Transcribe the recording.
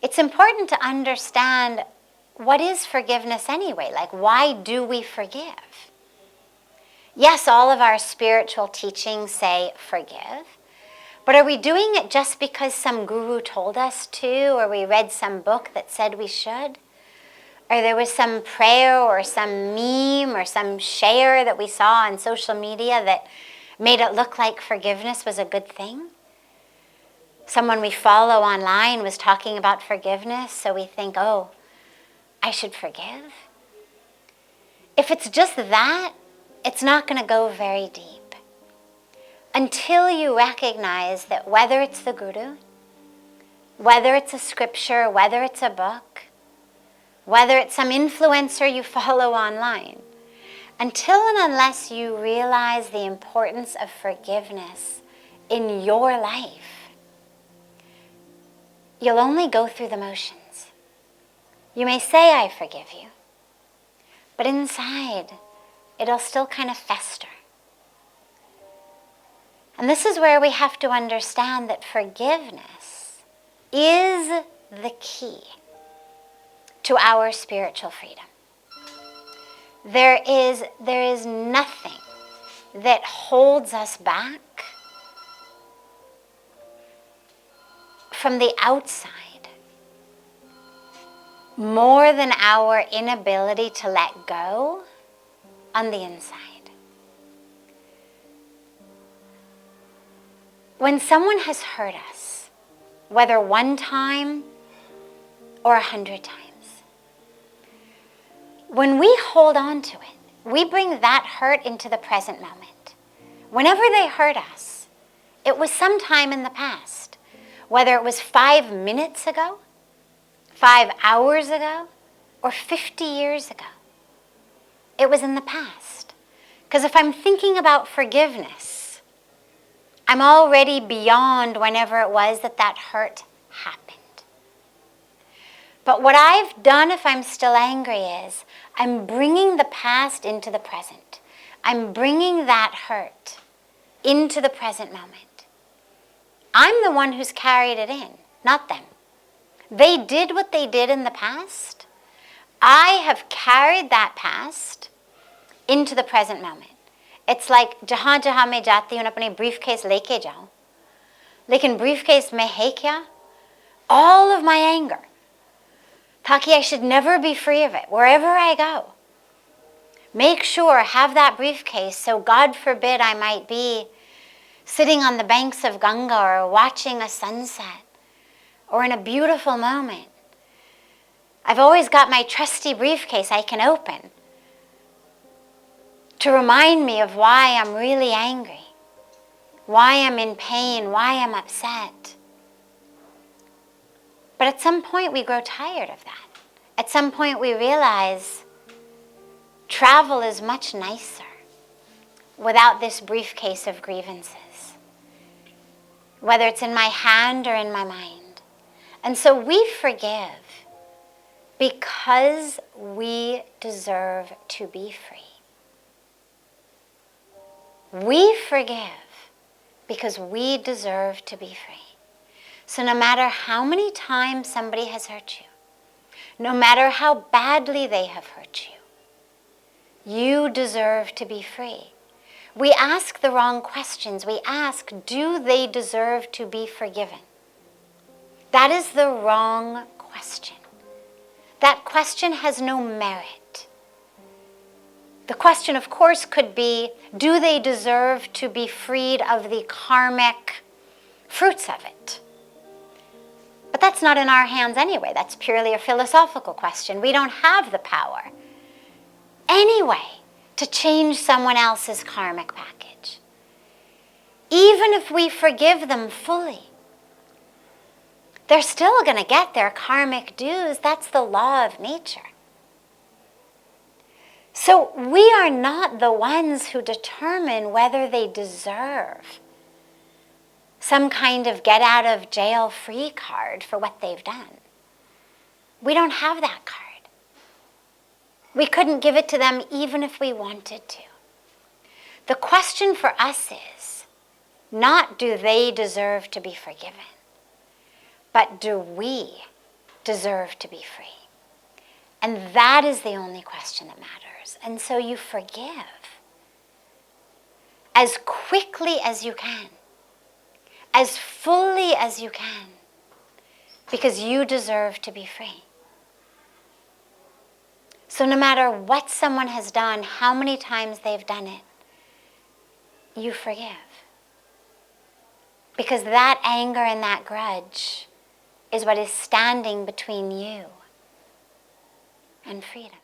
it's important to understand what is forgiveness anyway? Like, why do we forgive? Yes, all of our spiritual teachings say forgive, but are we doing it just because some guru told us to, or we read some book that said we should? Or there was some prayer or some meme or some share that we saw on social media that made it look like forgiveness was a good thing? Someone we follow online was talking about forgiveness, so we think, oh, I should forgive? If it's just that, it's not going to go very deep. Until you recognize that whether it's the guru, whether it's a scripture, whether it's a book, whether it's some influencer you follow online, until and unless you realize the importance of forgiveness in your life, you'll only go through the motions. You may say, I forgive you, but inside, it'll still kind of fester. And this is where we have to understand that forgiveness is the key to our spiritual freedom. There is nothing that holds us back from the outside more than our inability to let go on the inside. When someone has hurt us, whether one time or 100 times, when we hold on to it, we bring that hurt into the present moment. Whenever they hurt us, it was sometime in the past, whether it was 5 minutes ago, 5 hours ago, or 50 years ago. It was in the past. Because if I'm thinking about forgiveness, I'm already beyond whenever it was that hurt happened. But what I've done if I'm still angry is I'm bringing the past into the present. I'm bringing that hurt into the present moment. I'm the one who's carried it in, not them. They did what they did in the past. I have carried that past into the present moment. It's like jahan jahan mein jati hun apni briefcase leke jaun. Lekin briefcase mein hai kya? All of my anger. Taki I should never be free of it, wherever I go. Make sure, have that briefcase, so God forbid I might be sitting on the banks of Ganga or watching a sunset or in a beautiful moment. I've always got my trusty briefcase I can open to remind me of why I'm really angry, why I'm in pain, why I'm upset. But at some point we grow tired of that. At some point we realize travel is much nicer without this briefcase of grievances, whether it's in my hand or in my mind. And so we forgive because we deserve to be free. We forgive because we deserve to be free. So no matter how many times somebody has hurt you, no matter how badly they have hurt you, you deserve to be free. We ask the wrong questions. We ask, do they deserve to be forgiven? That is the wrong question. That question has no merit. The question, of course, could be, do they deserve to be freed of the karmic fruits of it? But that's not in our hands anyway. That's purely a philosophical question. We don't have the power anyway to change someone else's karmic package. Even if we forgive them fully, they're still going to get their karmic dues. That's the law of nature. So we are not the ones who determine whether they deserve some kind of get out of jail free card for what they've done. We don't have that card. We couldn't give it to them even if we wanted to. The question for us is not do they deserve to be forgiven, but do we deserve to be free. And that is the only question that matters. And so you forgive as quickly as you can, as fully as you can, because you deserve to be free. So no matter what someone has done, how many times they've done it, you forgive. Because that anger and that grudge is what is standing between you and freedom.